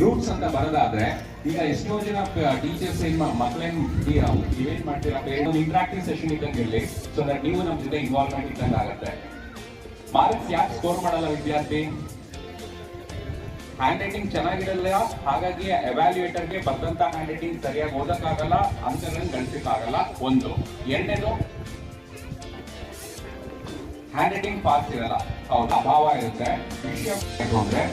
Roots ಅಂತ ಬರೋದಾದ್ರೆ ಈಗ ಎಷ್ಟೋ ಜನ ಟೀಚರ್ಸ್ ಮಕ್ಕಳೇನು ಇವೇನ್ ಮಾಡ್ತೀರಾ, ಒಂದು ಇಂಟ್ರಾಕ್ಟಿವ್ ಸೆಷನ್ ಇದ್ದಂಗೆ ಇರಲಿ, ಸೊ ದಟ್ ನೀವು ನಮ್ಮ ಜೊತೆ ಇನ್ವಾಲ್ವ್ಮೆಂಟ್ ಇದ್ದಂಗೆ ಆಗುತ್ತೆ. ಮಾರ್ಕ್ಸ್ ಯಾಕೆ ಸ್ಕೋರ್ ಮಾಡಲ್ಲ ವಿದ್ಯಾರ್ಥಿ? ಹ್ಯಾಂಡ್ ರೈಟಿಂಗ್ ಚೆನ್ನಾಗಿರಲ್ಲ, ಹಾಗಾಗಿ ಎವ್ಯಾಲ್ಯೂಯೇಟರ್ಗೆ ಬಂದಂತ ಹ್ಯಾಂಡ್ ರೈಟಿಂಗ್ ಸರಿಯಾಗಿ ಓದಕ್ಕಾಗಲ್ಲ, ಅಂಕಗಳನ್ನು ಗಳಿಸಕ್ಕಾಗಲ್ಲ. ಒಂದು. ಎರಡನೇದು, ಹ್ಯಾಂಡ್ ರೈಟಿಂಗ್ ಫಾಸ್ಟ್ ಇರಲ್ಲ, ಹೌದು, ಅಭಾವ ಇರುತ್ತೆ. ವಿಷಯ ಅಂದ್ರೆ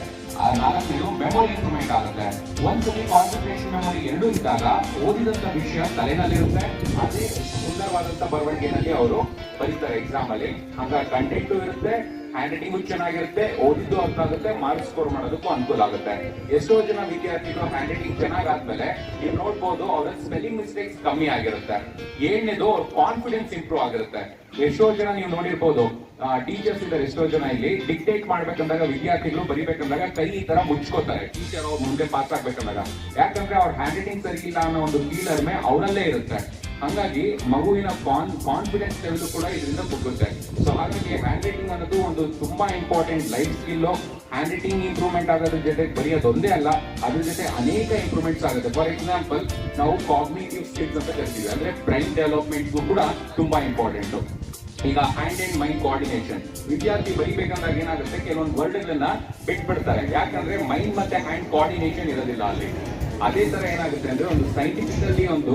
ನಾಲ್ಕನೇದು, ಮೆಮೊರಿ ಇಂಪ್ರೂವ್ಮೆಂಟ್ ಆಗುತ್ತೆ. ಒಂದ್ಸಲಿ ಕಾನ್ಸಂಟ್ರೇಷನ್ ಮೆಮೊರಿ ಎರಡೂ ಇದ್ದಾಗ ಓದಿದಂತ ವಿಷಯ ತಲೆನಲ್ಲಿರುತ್ತೆ, ಅದೇ ಸುಂದರವಾದಂತ ಬರವಣಿಗೆನಲ್ಲಿ ಅವರು ಬರೀತಾರೆ ಎಕ್ಸಾಮ್ ಅಲ್ಲಿ. ಹಾಗಾಗಿ ಕಂಟೆಂಟು ಇರುತ್ತೆ, ಹ್ಯಾಂಡ್ ರೈಟಿಂಗು ಚೆನ್ನಾಗಿರುತ್ತೆ, ಓದಿದ್ದು ಅರ್ಥ ಆಗುತ್ತೆ, ಮಾರ್ಕ್ಸ್ ಸ್ಕೋರ್ ಮಾಡೋದಕ್ಕೂ ಅನುಕೂಲ ಆಗುತ್ತೆ. ಎಷ್ಟೋ ಜನ ವಿದ್ಯಾರ್ಥಿಗಳು ಹ್ಯಾಂಡ್ ರೈಟಿಂಗ್ ಚೆನ್ನಾಗಾದ್ಮೇಲೆ ನೀವು ನೋಡ್ಬೋದು ಅವ್ರ ಸ್ಪೆಲ್ಲಿಂಗ್ ಮಿಸ್ಟೇಕ್ಸ್ ಕಮ್ಮಿ ಆಗಿರುತ್ತೆ. ಏಳನೇದು, ಅವ್ರ ಕಾನ್ಫಿಡೆನ್ಸ್ ಇಂಪ್ರೂವ್ ಆಗಿರುತ್ತೆ. ಎಷ್ಟೋ ಜನ ನೀವು ನೋಡಿರ್ಬೋದು, ಟೀಚರ್ಸ್ ಇದ್ದಾರೆ ಎಷ್ಟೋ ಜನ ಇಲ್ಲಿ, ಡಿಕ್ಟೇಟ್ ಮಾಡ್ಬೇಕಂದಾಗ ವಿದ್ಯಾರ್ಥಿಗಳು ಬರಿಬೇಕಂದಾಗ ಕೈ ಈ ತರ ಮುಚ್ಕೋತಾರೆ ಟೀಚರ್ ಅವ್ರ ಮುಂದೆ ಪಾಸ್ ಆಗ್ಬೇಕಂದಾಗ. ಯಾಕಂದ್ರೆ ಅವ್ರ ಹ್ಯಾಂಡ್ ರೈಟಿಂಗ್ ಸರಿ ಇಲ್ಲ ಅನ್ನೋ ಒಂದು ಫೀಲ್ ಅರ್ಮೆ ಅವರಲ್ಲೇ ಇರುತ್ತೆ. ಹಂಗಾಗಿ ಮಗುವಿನ ಕಾನ್ಫಿಡೆನ್ಸ್ ಲೆವೆಲ್ ಕೂಡ ಇದರಿಂದ ಕುಗ್ಗುತ್ತೆ. ಸೊ ಹಾಗಾಗಿ ಹ್ಯಾಂಡ್ ರೈಟಿಂಗ್ ಅನ್ನೋದು ಒಂದು ತುಂಬಾ important life skill. Handwriting improvement ಆಗೋದ್ರ ಜೊತೆ ಬರೆಯೋದೊಂದೇ ಅಲ್ಲ, ಅದ್ರ ಜೊತೆ ಅನೇಕ ಇಂಪ್ರೂವ್ಮೆಂಟ್ಸ್ ಆಗುತ್ತೆ. ಫಾರ್ ಎಕ್ಸಾಂಪಲ್, ನಾವು ಕಾಗ್ನಿಟಿವ್ ಸ್ಕಿಲ್ಸ್ ಅಂತ ಕರಿತೀವಿ, ಅಂದ್ರೆ ಬ್ರೈನ್ ಡೆವಲಪ್ಮೆಂಟ್ಗೂ ಕೂಡ ತುಂಬಾ ಇಂಪಾರ್ಟೆಂಟ್. ಈಗ ಹ್ಯಾಂಡ್ ಅಂಡ್ ಮೈಂಡ್ ಕೋಆರ್ಡಿನೇಷನ್, ವಿದ್ಯಾರ್ಥಿ ಬರಿಬೇಕಂದಾಗ ಏನಾಗುತ್ತೆ, ಕೆಲವೊಂದು ವರ್ಡ್ಗಳನ್ನ ಬಿಟ್ಬಿಡ್ತಾರೆ, ಯಾಕಂದ್ರೆ ಮೈಂಡ್ ಮತ್ತೆ ಹ್ಯಾಂಡ್ ಕೋಆರ್ಡಿನೇಷನ್ ಇರೋದಿಲ್ಲ ಅಲ್ಲಿ. ಅದೇ ತರ ಏನಾಗುತ್ತೆ ಅಂದ್ರೆ, ಒಂದು ಸೈಂಟಿಫಿಕಲಿ ಒಂದು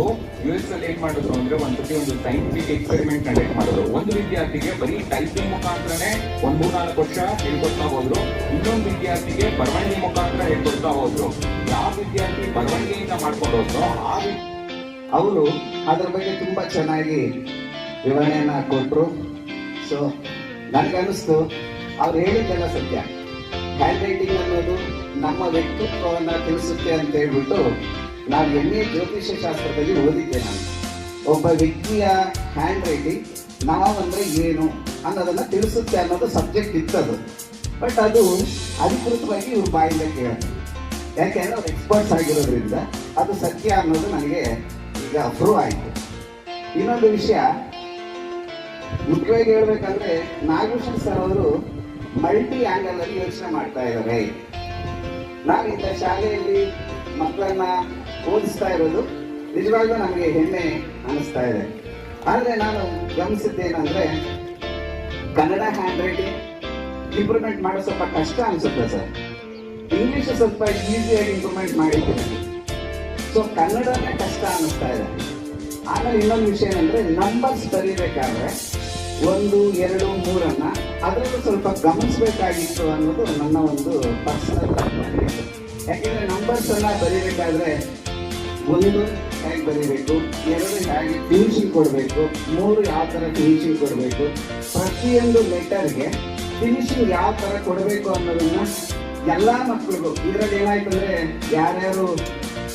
US ಅಲ್ಲಿ ಏನ್ ಮಾಡಿದ್ರು ಅಂದ್ರೆ, ಒಂದು ಸೈಂಟಿಫಿಕ್ ಎಕ್ಸ್ಪೆರಿಮೆಂಟ್ ಕಂಡಕ್ಟ್ ಮಾಡಿದ್ರು. ಒಂದು ವಿದ್ಯಾರ್ಥಿಗೆ ಬರೀ ಟೈಪಿಂಗ್ ಮುಖಾಂತರನೇ 3-4 ವರ್ಷ ಹೇಳ್ಕೊಡ್ತಾ ಹೋದ್ರು, ಇನ್ನೊಂದು ವಿದ್ಯಾರ್ಥಿಗೆ ಬರವಣಿಗೆ ಮುಖಾಂತರ ಹೇಳ್ಕೊಡ್ತಾ ಹೋದ್ರು. ಯಾವ ವಿದ್ಯಾರ್ಥಿ ಬರವಣಿಗೆಯಿಂದ ಮಾಡ್ಕೊಂಡು ಹೋದ್ರು ಅವರು ಅದ್ರ ಬಗ್ಗೆ ತುಂಬಾ ಚೆನ್ನಾಗಿ ವಿವರಣೆಯನ್ನ ಕೊಟ್ರು. ಸೊ ನನಗನ್ನಿಸ್ತು ಅವ್ರು ಹೇಳಿದ್ದೆಲ್ಲ ಸತ್ಯ. ಹ್ಯಾಂಡ್ ರೈಟಿಂಗ್ ಅನ್ನೋದು ನಮ್ಮ ವ್ಯಕ್ತಿತ್ವವನ್ನ ತಿಳಿಸುತ್ತೆ ಅಂತ ಹೇಳ್ಬಿಟ್ಟು ನಾವು MA ಜ್ಯೋತಿಷ್ಯ ಶಾಸ್ತ್ರದಲ್ಲಿ ಓದಿದ್ದೆ. ನಾನು ಒಬ್ಬ ವ್ಯಕ್ತಿಯ ಹ್ಯಾಂಡ್ ರೈಟಿಂಗ್ ನಾವಂದ್ರೆ ಏನು ಅನ್ನೋದನ್ನ ತಿಳಿಸುತ್ತೆ ಅನ್ನೋದು ಸಬ್ಜೆಕ್ಟ್ ಇತ್ತದು. ಬಟ್ ಅದು ಅಧಿಕೃತವಾಗಿ ಇವ್ರ ಬಾಯಿಂದ ಕೇಳೋದು, ಯಾಕೆಂದ್ರೆ ಅವ್ರು ಎಕ್ಸ್ಪರ್ಟ್ಸ್ ಆಗಿರೋದ್ರಿಂದ ಅದು ಸತ್ಯ ಅನ್ನೋದು ನನಗೆ ಈಗ ಅಪ್ರೂವ್ ಆಯಿತು. ಇನ್ನೊಂದು ವಿಷಯ ಮುಖ್ಯವಾಗಿ ಹೇಳ್ಬೇಕಂದ್ರೆ, ನಾಗಭೂಷಣ್ ಸರ್ ಅವರು ಮಲ್ಟಿ ಆಂಗಲ್ ಅಲ್ಲಿ ಯೋಚನೆ ಮಾಡ್ತಾ ಇದ್ದಾರೆ. ನಾವಿಂದ ಶಾಲೆಯಲ್ಲಿ ಮಕ್ಕಳನ್ನ ಓದಿಸ್ತಾ ಇರೋದು ನಿಜವಾಗ್ಲೂ ನಮಗೆ ಹೆಮ್ಮೆ ಅನಿಸ್ತಾ ಇದೆ. ಆದ್ರೆ ನಾನು ಗಮನಿಸಿದ್ದೇನೆಂದ್ರೆ, ಕನ್ನಡ ಹ್ಯಾಂಡ್ ರೈಟಿಂಗ್ ಇಂಪ್ರೂವ್ಮೆಂಟ್ ಮಾಡೋದು ಸ್ವಲ್ಪ ಕಷ್ಟ ಅನ್ಸುತ್ತೆ ಸರ್. ಇಂಗ್ಲಿಷ್ ಸ್ವಲ್ಪ ಈಸಿಯಾಗಿ ಇಂಪ್ರೂವ್ಮೆಂಟ್ ಮಾಡಿದ್ದೀನಿ. ಸೊ ಕನ್ನಡನೇ ಕಷ್ಟ ಅನ್ನಿಸ್ತಾ ಇದೆ. ಆಮೇಲೆ ಇನ್ನೊಂದು ವಿಷಯ ಏನಂದ್ರೆ, ನಂಬರ್ಸ್ ಬರೀಬೇಕಾದ್ರೆ 1, 2, 3 ಅದರಲ್ಲೂ ಸ್ವಲ್ಪ ಗಮನಿಸಬೇಕಾಗಿತ್ತು ಅನ್ನೋದು ನನ್ನ ಒಂದು ಪರ್ಸನಲ್ ಅಭಿಪ್ರಾಯ. ಯಾಕೆಂದ್ರೆ ನಂಬರ್ಸ್ ಅನ್ನ ಬರೀಬೇಕಾದ್ರೆ 1 ಹೇಗೆ ಬರೀಬೇಕು, 2 ಹೇಗೆ ಫಿನಿಶಿಂಗ್ ಕೊಡಬೇಕು, 3 ಯಾವ ಥರ ಫಿನಿಶಿಂಗ್ ಕೊಡಬೇಕು, ಪ್ರತಿಯೊಂದು ಲೆಟರ್ಗೆ ಫಿನಿಶಿಂಗ್ ಯಾವ ಥರ ಕೊಡಬೇಕು ಅನ್ನೋದನ್ನ ಎಲ್ಲ ಮಕ್ಕಳಿಗೂ. ಇದರಲ್ಲಿ ಏನಾಯ್ತು ಅಂದ್ರೆ, ಯಾರ್ಯಾರು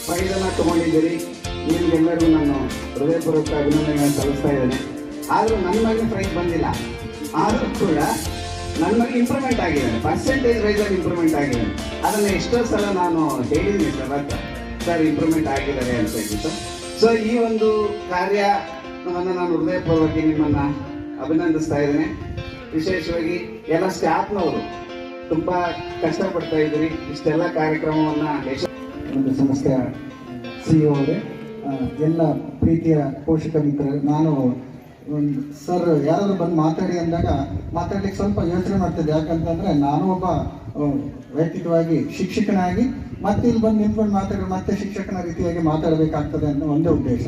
ಪ್ರೈಸನ್ನ ತಗೊಂಡಿದ್ದೀರಿ ನಿಮ್ಗೆಲ್ಲರಿಗೂ ನಾನು ಹೃದಯಪೂರ್ವಕ ಅಭಿನಂದನೆ ಸಲ್ಲಿಸ್ತಾ ಇದ್ದೇನೆ. ಆದರೂ ನನ್ನ ಮಗನ ಪ್ರೈಸ್ ಬಂದಿಲ್ಲ, ಆದರೂ ಕೂಡ ನನ್ನ ಮಗ ಇಂಪ್ರೂವ್ಮೆಂಟ್ ಆಗಿದ್ದಾನೆ, ಪರ್ಸೆಂಟೇಜ್ ವೈಸಲ್ಲಿ ಇಂಪ್ರೂವ್ಮೆಂಟ್ ಆಗಿದ್ದಾನೆ. ಅದನ್ನು ಎಷ್ಟೋ ಸಲ ನಾನು ಹೇಳಿದ್ದೀನಿ ಸರ್ ಇಂಪ್ರೂವ್ಮೆಂಟ್ ಆಗಿದ್ದಾರೆ ಅಂತ ಹೇಳ್ಬಿಟ್ಟು. ಸೊ ಈ ಒಂದು ಕಾರ್ಯವನ್ನು ನಾನು ಹೃದಯಪೂರ್ವಕ ನಿಮ್ಮನ್ನು ಅಭಿನಂದಿಸ್ತಾ ಇದ್ದೇನೆ. ವಿಶೇಷವಾಗಿ ಎಲ್ಲ ಸ್ಟಾಫ್ನವರು ತುಂಬ ಕಷ್ಟಪಡ್ತಾ ಇದ್ದೀರಿ. ಇಷ್ಟೆಲ್ಲ ಕಾರ್ಯಕ್ರಮವನ್ನು ಒಂದು ಸಂಸ್ಥೆಯ CEO ಅವರೇ, ಎಲ್ಲ ಪ್ರೀತಿಯ ಪೋಷಕ ಮಿತ್ರರು, ನಾನು ಸರ್ ಯಾರಾದರೂ ಬಂದು ಮಾತಾಡಿ ಅಂದಾಗ ಮಾತಾಡ್ಲಿಕ್ಕೆ ಸ್ವಲ್ಪ ಯೋಚನೆ ಮಾಡ್ತಿದ್ದೆ. ಯಾಕಂತಂದರೆ ನಾನು ಒಬ್ಬ ವೈಯಕ್ತಿಕವಾಗಿ ಶಿಕ್ಷಕನಾಗಿ ಮತ್ತೆ ಇಲ್ಲಿ ಬಂದು ನಿಂತ್ಕೊಂಡು ಮಾತಾಡಿ ಮತ್ತೆ ಶಿಕ್ಷಕನ ರೀತಿಯಾಗಿ ಮಾತಾಡಬೇಕಾಗ್ತದೆ ಅನ್ನೋ ಒಂದೇ ಉದ್ದೇಶ.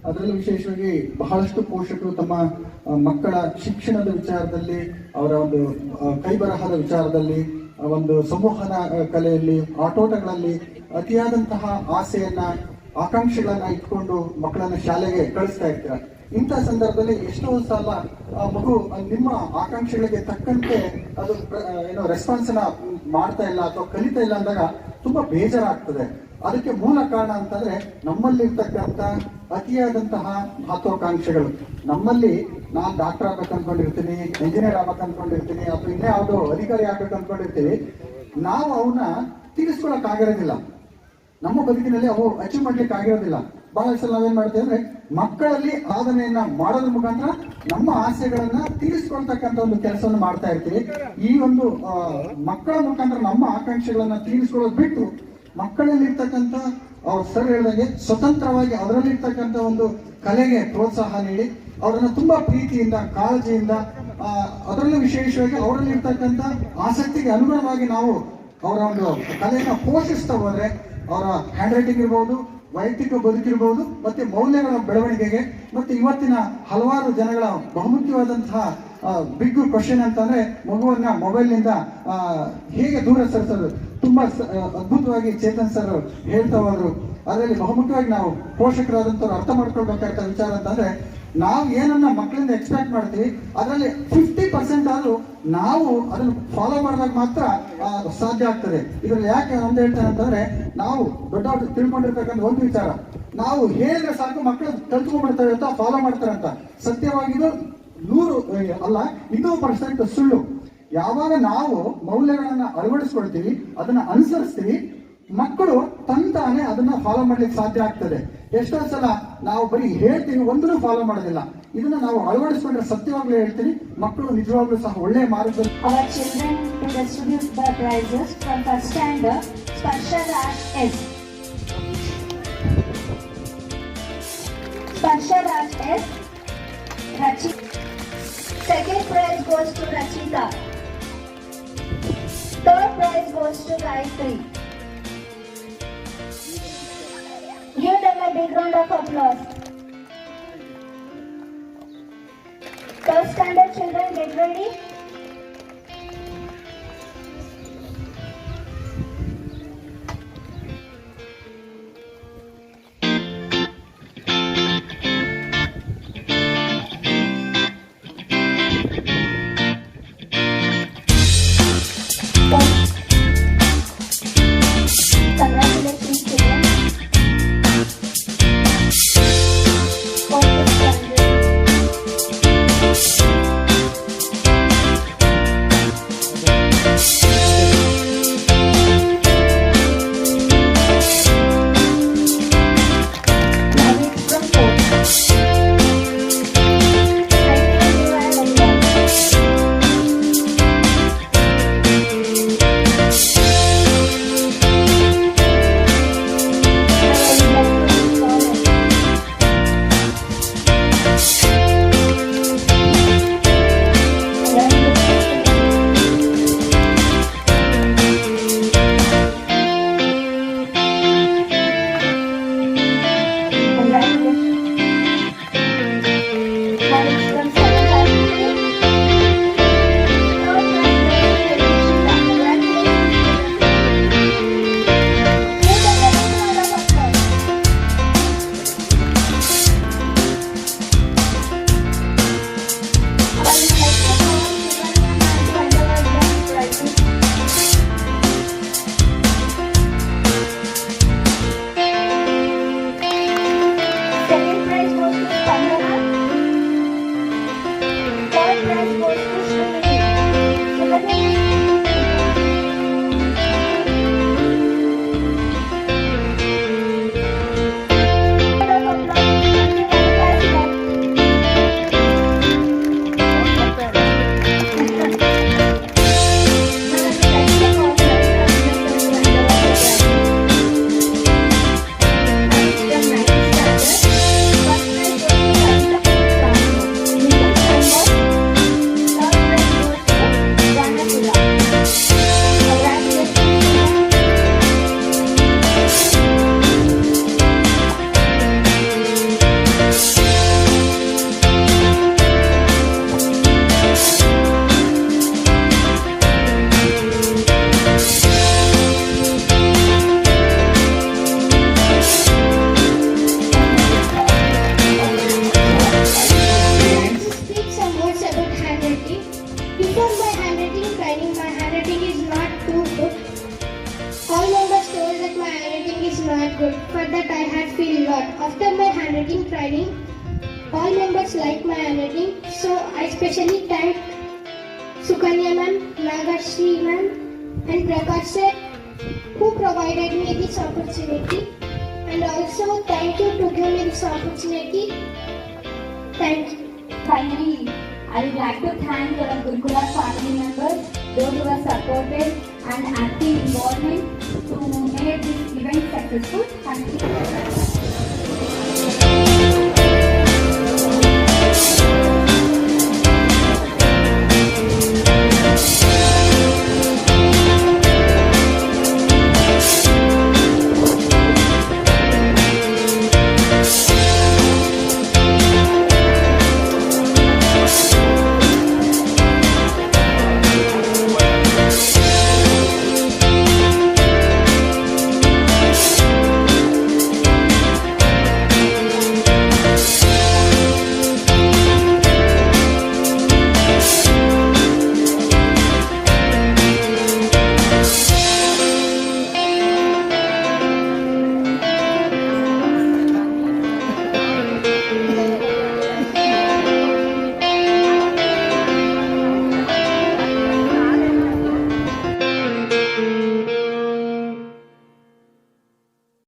ಅದರಲ್ಲೂ ವಿಶೇಷವಾಗಿ ಬಹಳಷ್ಟು ಪೋಷಕರು ತಮ್ಮ ಮಕ್ಕಳ ಶಿಕ್ಷಣದ ವಿಚಾರದಲ್ಲಿ, ಅವರ ಒಂದು ಕೈಬರಹದ ವಿಚಾರದಲ್ಲಿ, ಒಂದು ಸಂವಹನ ಕಲೆಯಲ್ಲಿ, ಆಟೋಟಗಳಲ್ಲಿ ಅತಿಯಾದಂತಹ ಆಸೆಯನ್ನ, ಆಕಾಂಕ್ಷೆಗಳನ್ನ ಇಟ್ಕೊಂಡು ಮಕ್ಕಳನ್ನ ಶಾಲೆಗೆ ಕಳಿಸ್ತಾ ಇರ್ತೀರ. ಇಂಥ ಸಂದರ್ಭದಲ್ಲಿ ಎಷ್ಟೋ ಸಲ ಮಗು ನಿಮ್ಮ ಆಕಾಂಕ್ಷೆಗಳಿಗೆ ತಕ್ಕಂತೆ ಅದು ರೆಸ್ಪಾನ್ಸ್ನ ಮಾಡ್ತಾ ಇಲ್ಲ ಅಥವಾ ಕಲಿತಾ ಇಲ್ಲ ಅಂದಾಗ ತುಂಬಾ ಬೇಜಾರಾಗ್ತದೆ. ಅದಕ್ಕೆ ಮೂಲ ಕಾರಣ ಅಂತಂದ್ರೆ, ನಮ್ಮಲ್ಲಿರ್ತಕ್ಕಂಥ ಅತಿಯಾದಂತಹ ಮಹತ್ವಾಕಾಂಕ್ಷೆಗಳು. ನಮ್ಮಲ್ಲಿ ನಾನು ಡಾಕ್ಟರ್ ಆಗ್ಬೇಕು ಅನ್ಕೊಂಡಿರ್ತೀನಿ, ಇಂಜಿನಿಯರ್ ಆಗ್ಬೇಕು ಅನ್ಕೊಂಡಿರ್ತೀನಿ, ಅಥವಾ ಇನ್ನೇ ಯಾವುದೋ ಅಧಿಕಾರಿ ಆಗ್ಬೇಕು ಅನ್ಕೊಂಡಿರ್ತೀವಿ. ನಾವು ಅವನ್ನ ತೀರಿಸ್ಕೊಳಕ್ ಆಗಿರೋದಿಲ್ಲ, ನಮ್ಮ ಬದುಕಿನಲ್ಲಿ ಅವು ಅಚೀವ್ ಮಾಡ್ಲಿಕ್ಕೆ ಆಗಿರೋದಿಲ್ಲ. ಬಹಳ ಸಲ ನಾವೇನ್ ಮಾಡ್ತೀವಿ ಅಂದ್ರೆ, ಮಕ್ಕಳಲ್ಲಿ ಸಾಧನೆಯನ್ನ ಮಾಡೋದ್ರ ಮುಖಾಂತರ ನಮ್ಮ ಆಸೆಗಳನ್ನ ತೀರಿಸ್ಕೊಳ್ತಕ್ಕಂಥ ಒಂದು ಕೆಲಸವನ್ನು ಮಾಡ್ತಾ ಇರ್ತೀವಿ. ಈ ಒಂದು ಮಕ್ಕಳ ಮುಖಾಂತರ ನಮ್ಮ ಆಕಾಂಕ್ಷೆಗಳನ್ನ ತೀರಿಸ್ಕೊಳ್ಳೋದು ಬಿಟ್ಟು ಮಕ್ಕಳಲ್ಲಿರ್ತಕ್ಕಂಥ ಅವ್ರು ಸರ್ ಹೇಳಿದಂಗೆ ಸ್ವತಂತ್ರವಾಗಿ ಅವರಲ್ಲಿರ್ತಕ್ಕಂಥ ಒಂದು ಕಲೆಗೆ ಪ್ರೋತ್ಸಾಹ ನೀಡಿ ಅವರನ್ನು ತುಂಬಾ ಪ್ರೀತಿಯಿಂದ ಕಾಳಜಿಯಿಂದ ಅದರಲ್ಲೂ ವಿಶೇಷವಾಗಿ ಅವರಲ್ಲಿರ್ತಕ್ಕಂಥ ಆಸಕ್ತಿಗೆ ಅನುಗುಣವಾಗಿ ನಾವು ಅವರ ಒಂದು ಕಲೆಯನ್ನು ಪೋಷಿಸ್ತಾ ಹೋದ್ರೆ ಅವರ ಹ್ಯಾಂಡ್ ರೈಟಿಂಗ್ ಇರ್ಬೋದು, ವೈಯಕ್ತಿಕ ಬದುಕಿರ್ಬೋದು, ಮತ್ತೆ ಮೌಲ್ಯಗಳ ಬೆಳವಣಿಗೆಗೆ, ಮತ್ತೆ ಇವತ್ತಿನ ಹಲವಾರು ಜನಗಳ ಬಹುಮುಖ್ಯವಾದಂತಹ ಬಿಗ್ ಕ್ವಶನ್ ಅಂತಂದ್ರೆ ಮಗುವನ್ನ ಮೊಬೈಲ್ನಿಂದ ಹೇಗೆ ದೂರ ಸರಿಸೋದು. ತುಂಬಾ ಅದ್ಭುತವಾಗಿ ಚೇತನ್ ಸರ್ ಹೇಳ್ತಾ ಹೋದ್ರು. ಅದರಲ್ಲಿ ಬಹುಮುಖ್ಯವಾಗಿ ನಾವು ಪೋಷಕರಾದಂಥವ್ರು ಅರ್ಥ ಮಾಡ್ಕೊಳ್ಬೇಕಾದ ವಿಚಾರ ಅಂತಂದ್ರೆ, ನಾವು ಏನನ್ನ ಮಕ್ಕಳಿಂದ ಎಕ್ಸ್ಪೆಕ್ಟ್ ಮಾಡ್ತೀವಿ ಅದರಲ್ಲಿ 50% ಆದ್ರೂ ನಾವು ಅದನ್ನು ಫಾಲೋ ಮಾಡಿದಾಗ ಮಾತ್ರ ಸಾಧ್ಯ ಆಗ್ತದೆ. ಇದ್ರಲ್ಲಿ ಯಾಕೆ ಅಂತ ಹೇಳ್ತೇನೆ ಅಂತಂದ್ರೆ, ನಾವು ದೊಡ್ಡವರು ತಿಳ್ಕೊಂಡಿರ್ತಕ್ಕಂಥ ಒಂದು ವಿಚಾರ, ನಾವು ಹೇಳಿದ್ರೆ ಸಾಕು ಮಕ್ಕಳು ಕಲ್ತ್ಕೊಂಡ್ಬಿಡ್ತವೆ ಅಂತ ಫಾಲೋ ಮಾಡ್ತಾರೆ ಅಂತ. ಸತ್ಯವಾಗಿದ್ದು 100 ಅಲ್ಲ 2% ಸುಳ್ಳು. ಯಾವಾಗ ನಾವು ಮೌಲ್ಯಗಳನ್ನ ಅಳವಡಿಸ್ಕೊಳ್ತೀವಿ, ಅದನ್ನ ಅನುಸರಿಸ್ತೀವಿ, ಮಕ್ಕಳು ತಂತಾನೆ ಅದನ್ನ ಫಾಲೋ ಮಾಡ್ಲಿಕ್ಕೆ ಸಾಧ್ಯ ಆಗ್ತದೆ. ಎಷ್ಟೋ ಸಲ ನಾವು ಬರೀ ಹೇಳ್ತೀವಿ, ಒಂದನ್ನು ಫಾಲೋ ಮಾಡೋದಿಲ್ಲ. ಇದನ್ನ ನಾವು ಅಳವಡಿಸ್ಕೊಂಡ್ರೆ ಸತ್ಯವಾಗ್ಲೂ ಹೇಳ್ತೀನಿ, ಮಕ್ಕಳು ನಿಜವಾಗ್ಲೂ ಸಹ ಒಳ್ಳೆ ಮಾರ್ಗದಲ್ಲಿ. Our children to distribute the prizes from first standard. Sparsha Raj S. Sparsha Raj S. Rachita. Second prize goes to Rachita. Third prize goes to Gayatri. Give them a big round of applause. Third standard children, get ready. Congratulations, children. Fourth standard. good. For that I had feel a lot. After my handwriting training, all members liked my handwriting, so I specially thank Sukanya ma'am, Nagashri ma'am and Prakash sir who provided me this opportunity, and also thank you to give me this opportunity. Thank you. Finally, I would like to thank our Gurukula family members those who have supported and active involvement to make this event successful. Thank you.